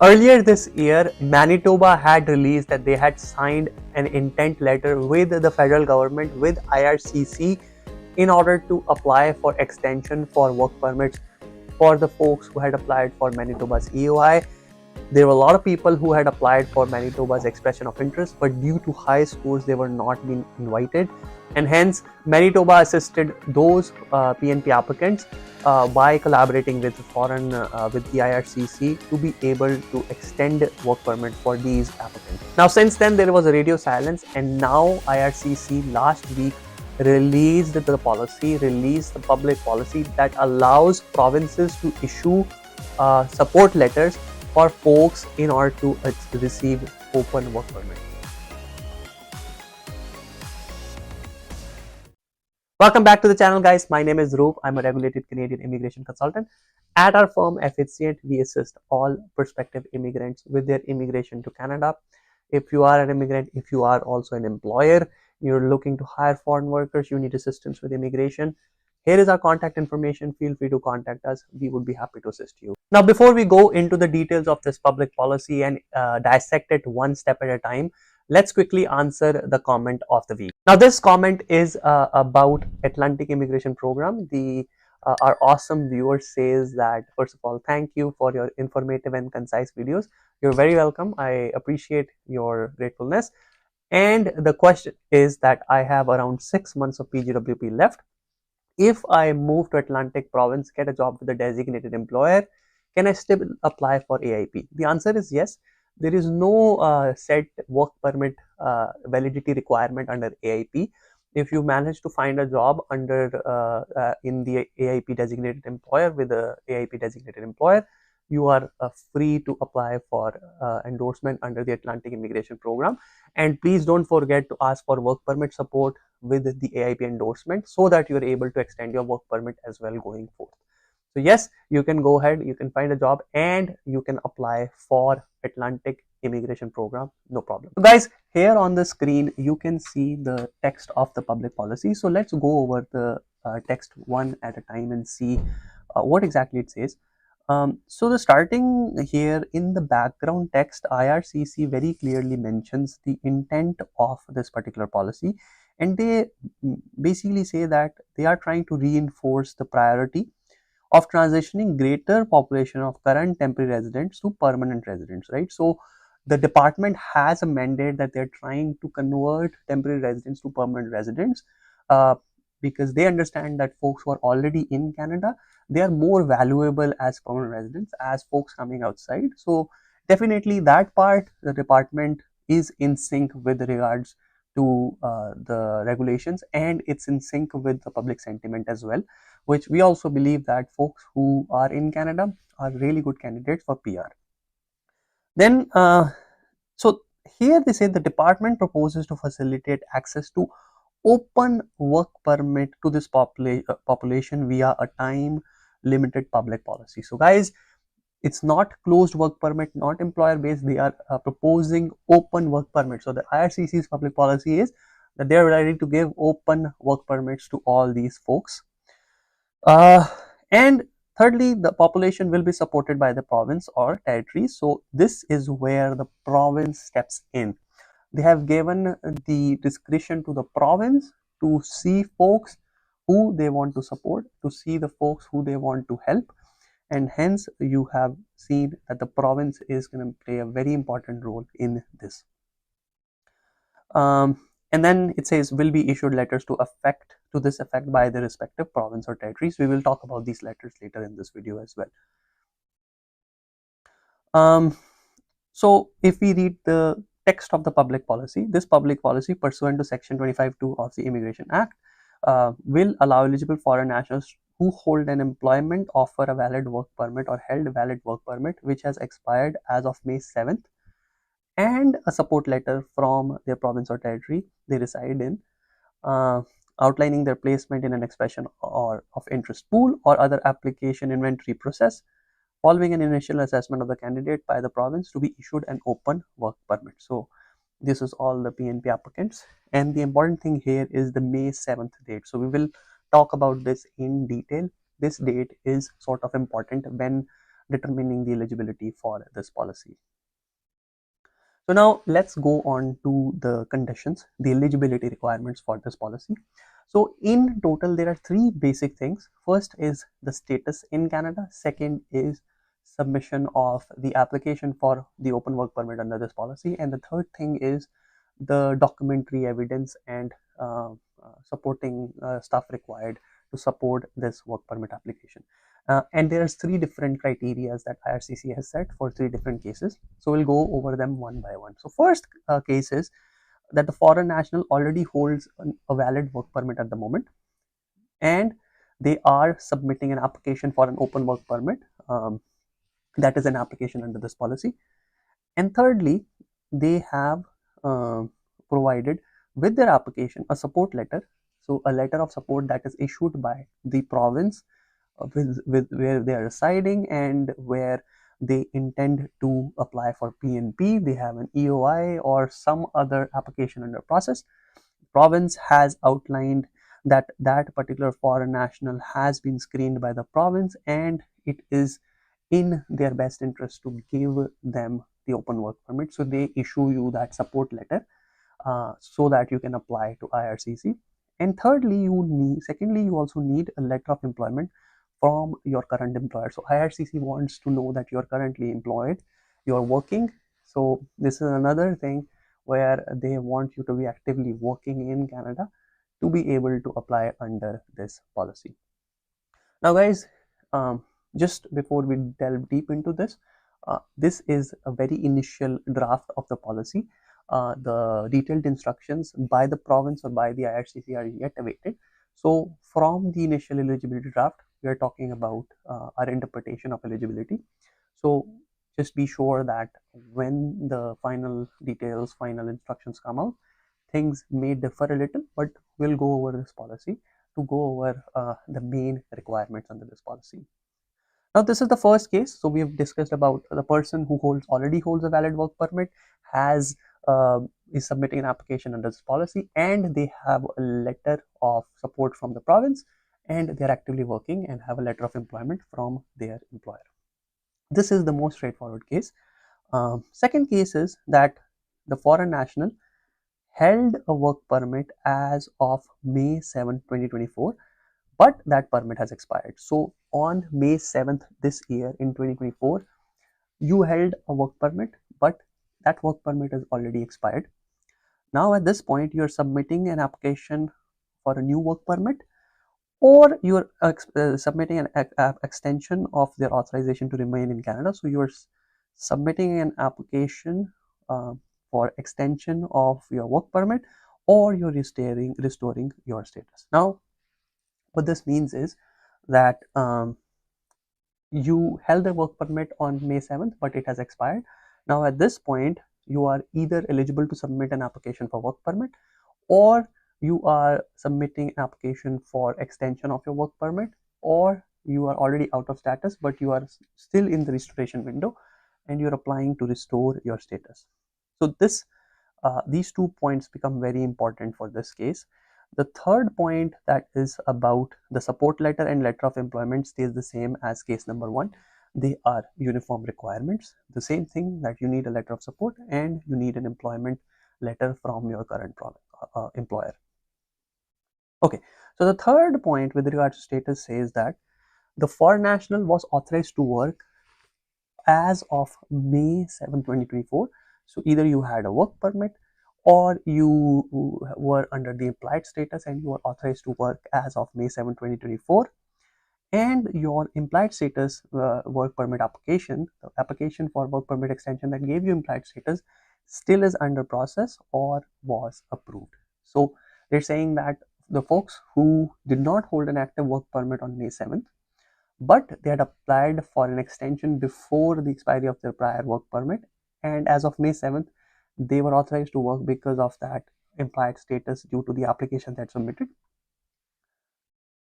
Earlier this year, Manitoba had released that they had signed an intent letter with the federal government, with IRCC, in order to apply for extension for work permits for the folks who had applied for Manitoba's EOI. There were a lot of people who had applied for Manitoba's expression of interest, but due to high scores, they were not being invited. And hence, Manitoba assisted those PNP applicants by collaborating with with the IRCC to be able to extend work permit for these applicants. Now, since then, there was a radio silence, and now IRCC last week released the public policy that allows provinces to issue support letters for folks in order to receive open work permit. Welcome back to the channel, guys. My name is Dhruv. I'm a regulated Canadian immigration consultant. At our firm, Effizient, we assist all prospective immigrants with their immigration to Canada. If you are an immigrant, if you are also an employer, you're looking to hire foreign workers, you need assistance with immigration, here is our contact information. Feel free to contact us. We would be happy to assist you. Now, before we go into the details of this public policy and dissect it one step at a time, let's quickly answer the comment of the week. Now, this comment is about Atlantic Immigration Program. Our awesome viewer says that, first of all, thank you for your informative and concise videos. You're very welcome. I appreciate your gratefulness. And the question is that I have around 6 months of PGWP left. If I move to Atlantic Province, get a job with a designated employer, can I still apply for AIP? The answer is yes. There is no set work permit validity requirement under AIP. If you manage to find a job under in the AIP designated employer with a AIP designated employer, you are free to apply for endorsement under the Atlantic Immigration Program. And please don't forget to ask for work permit support with the AIP endorsement so that you are able to extend your work permit as well going forth. So yes, you can go ahead, you can find a job and you can apply for Atlantic Immigration Program, no problem. So guys, here on the screen, you can see the text of the public policy. So let's go over the text one at a time and see what exactly it says. So the starting here in the background text, IRCC very clearly mentions the intent of this particular policy, and they basically say that they are trying to reinforce the priority of transitioning greater population of current temporary residents to permanent residents, right? So the department has a mandate that they're trying to convert temporary residents to permanent residents because they understand that folks who are already in Canada, they are more valuable as permanent residents as folks coming outside. So definitely that part, the department is in sync with regards to the regulations, and it's in sync with the public sentiment as well, which we also believe that folks who are in Canada are really good candidates for PR. Then, so here they say the department proposes to facilitate access to open work permit to this population via a time limited public policy. So guys, it's not closed work permit, not employer based. They are proposing open work permit. So the IRCC's public policy is that they are ready to give open work permits to all these folks. And thirdly, the population will be supported by the province or territory. So this is where the province steps in. They have given the discretion to the province to see folks who they want to support, to see the folks who they want to help, and hence you have seen that the province is going to play a very important role in this. And then it says will be issued letters to this effect by the respective province or territories. We will talk about these letters later in this video as well. So if we read the text of the public policy, this public policy pursuant to section 25(2) of the Immigration Act will allow eligible foreign nationals who hold an employment, offer a valid work permit or held a valid work permit which has expired as of May 7th, and a support letter from their province or territory they reside in, outlining their placement in an expression or of interest pool or other application inventory process, following an initial assessment of the candidate by the province to be issued an open work permit. So this is all the PNP applicants, and the important thing here is the May 7th date. So we will talk about this in detail. This date is sort of important when determining the eligibility for this policy. So now let's go on to the conditions, the eligibility requirements for this policy. So in total, there are three basic things. First is the status in Canada. Second is submission of the application for the open work permit under this policy. And the third thing is the documentary evidence and supporting stuff required to support this work permit application. And there's three different criteria that IRCC has set for three different cases. So we'll go over them one by one. So first case is that the foreign national already holds a valid work permit at the moment, and they are submitting an application for an open work permit. That is an application under this policy. And thirdly, they have provided with their application a support letter. So a letter of support that is issued by the province with where they are residing and where they intend to apply for PNP. They have an EOI or some other application under process. Province has outlined that that particular foreign national has been screened by the province, and it is in their best interest to give them the open work permit. So they issue you that support letter so that you can apply to IRCC. And thirdly, secondly, you also need a letter of employment from your current employer. So IRCC wants to know that you're currently employed, you're working. So this is another thing where they want you to be actively working in Canada to be able to apply under this policy. Now guys, just before we delve deep into this, this is a very initial draft of the policy. The detailed instructions by the province or by the IRCC are yet awaited. So from the initial eligibility draft, we are talking about our interpretation of eligibility. So just be sure that when the final details, final instructions come out, things may differ a little, but we'll go over this policy to go over the main requirements under this policy. Now this is the first case. So we have discussed about the person who already holds a valid work permit, is submitting an application under this policy, and they have a letter of support from the province, and they're actively working and have a letter of employment from their employer. This is the most straightforward case. Second case is that the foreign national held a work permit as of May 7, 2024, but that permit has expired. So on May 7th this year in 2024, you held a work permit, but that work permit is already expired. Now at this point, you're submitting an application for a new work permit, or you're submitting an extension of their authorization to remain in Canada. So you're submitting an application for extension of your work permit, or you're restoring your status. Now what this means is that you held the work permit on May 7th, but it has expired. Now at this point, you are either eligible to submit an application for work permit, or you are submitting an application for extension of your work permit, or you are already out of status, but you are still in the restoration window and you're applying to restore your status. So these 2 points become very important for this case. The third point, that is about the support letter and letter of employment, stays the same as case number 1. They are uniform requirements. The same thing, that you need a letter of support and you need an employment letter from your current employer. Okay, so the third point with regards to status says that the foreign national was authorized to work as of May 7, 2024. So either you had a work permit, or you were under the implied status and you were authorized to work as of May 7, 2024, and your implied status work permit application, the application for work permit extension that gave you implied status, still is under process or was approved. So they're saying that the folks who did not hold an active work permit on May 7th, but they had applied for an extension before the expiry of their prior work permit, and as of May 7th, they were authorized to work because of that implied status due to the application that submitted.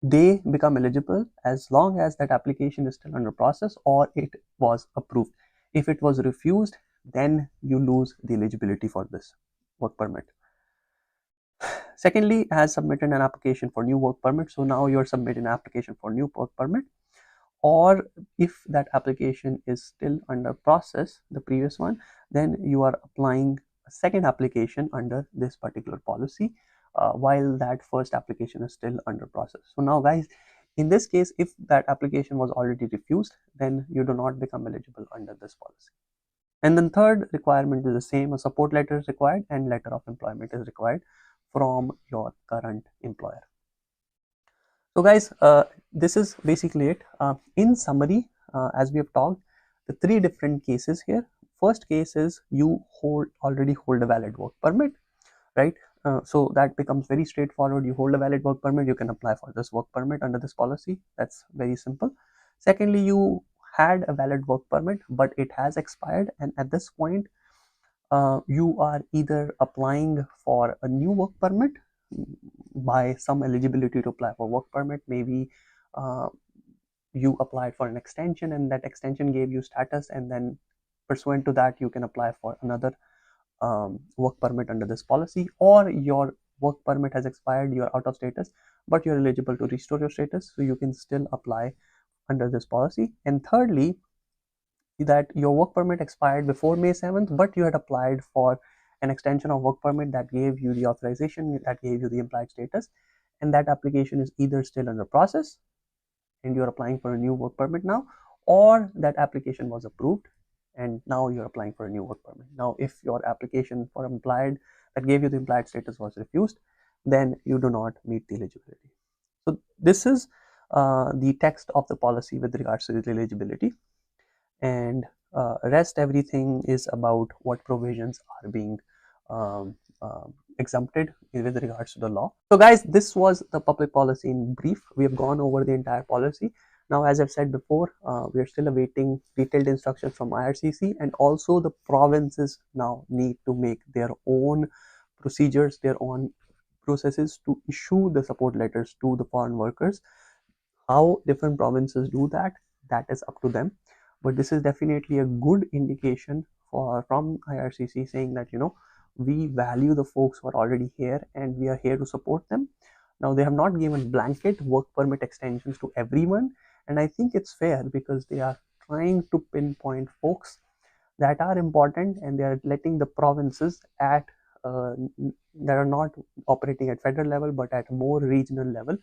They become eligible as long as that application is still under process or it was approved. If it was refused, then you lose the eligibility for this work permit. Secondly, has submitted an application for new work permit. So now you're submitting an application for new work permit, or if that application is still under process, the previous one, then you are applying a second application under this particular policy while that first application is still under process. So now guys, in this case, if that application was already refused, then you do not become eligible under this policy. And then third requirement is the same, a support letter is required and letter of employment is required from your current employer. So guys, this is basically it. In summary, as we have talked, the three different cases here. First case is you already hold a valid work permit, right? So that becomes very straightforward. You hold a valid work permit, you can apply for this work permit under this policy. That's very simple. Secondly, you had a valid work permit, but it has expired, and at this point, you are either applying for a new work permit by some eligibility to apply for work permit. Maybe you applied for an extension and that extension gave you status, and then pursuant to that you can apply for another work permit under this policy, or your work permit has expired, you're out of status, but you're eligible to restore your status, so you can still apply under this policy. And thirdly, that your work permit expired before May 7th, but you had applied for an extension of work permit that gave you the authorization, that gave you the implied status, and that application is either still under process and you're applying for a new work permit now, or that application was approved and now you're applying for a new work permit. Now, if your application for implied that gave you the implied status was refused, then you do not meet the eligibility. So this is the text of the policy with regards to the eligibility, and rest everything is about what provisions are being exempted with regards to the law. So guys, this was the public policy in brief. We have gone over the entire policy. Now, as I've said before, we are still awaiting detailed instructions from IRCC, and also the provinces now need to make their own procedures, their own processes to issue the support letters to the foreign workers. How different provinces do that, that is up to them. But this is definitely a good indication from IRCC saying that, you know, we value the folks who are already here and we are here to support them. Now, they have not given blanket work permit extensions to everyone, and I think it's fair because they are trying to pinpoint folks that are important, and they are letting the provinces that are not operating at federal level but at a more regional level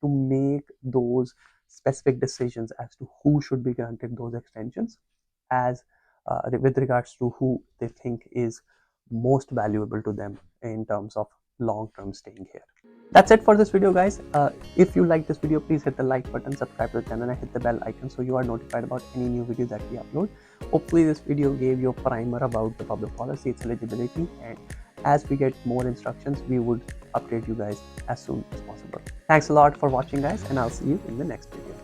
to make those specific decisions as to who should be granted those extensions as with regards to who they think is most valuable to them in terms of long-term staying here. That's it for this video, guys. If you like this video, please hit the like button, subscribe to the channel, and hit the bell icon so you are notified about any new video that we upload. Hopefully this video gave you a primer about the public policy, its eligibility, and as we get more instructions, we would update you guys as soon as possible. Thanks a lot for watching, guys, and I'll see you in the next video.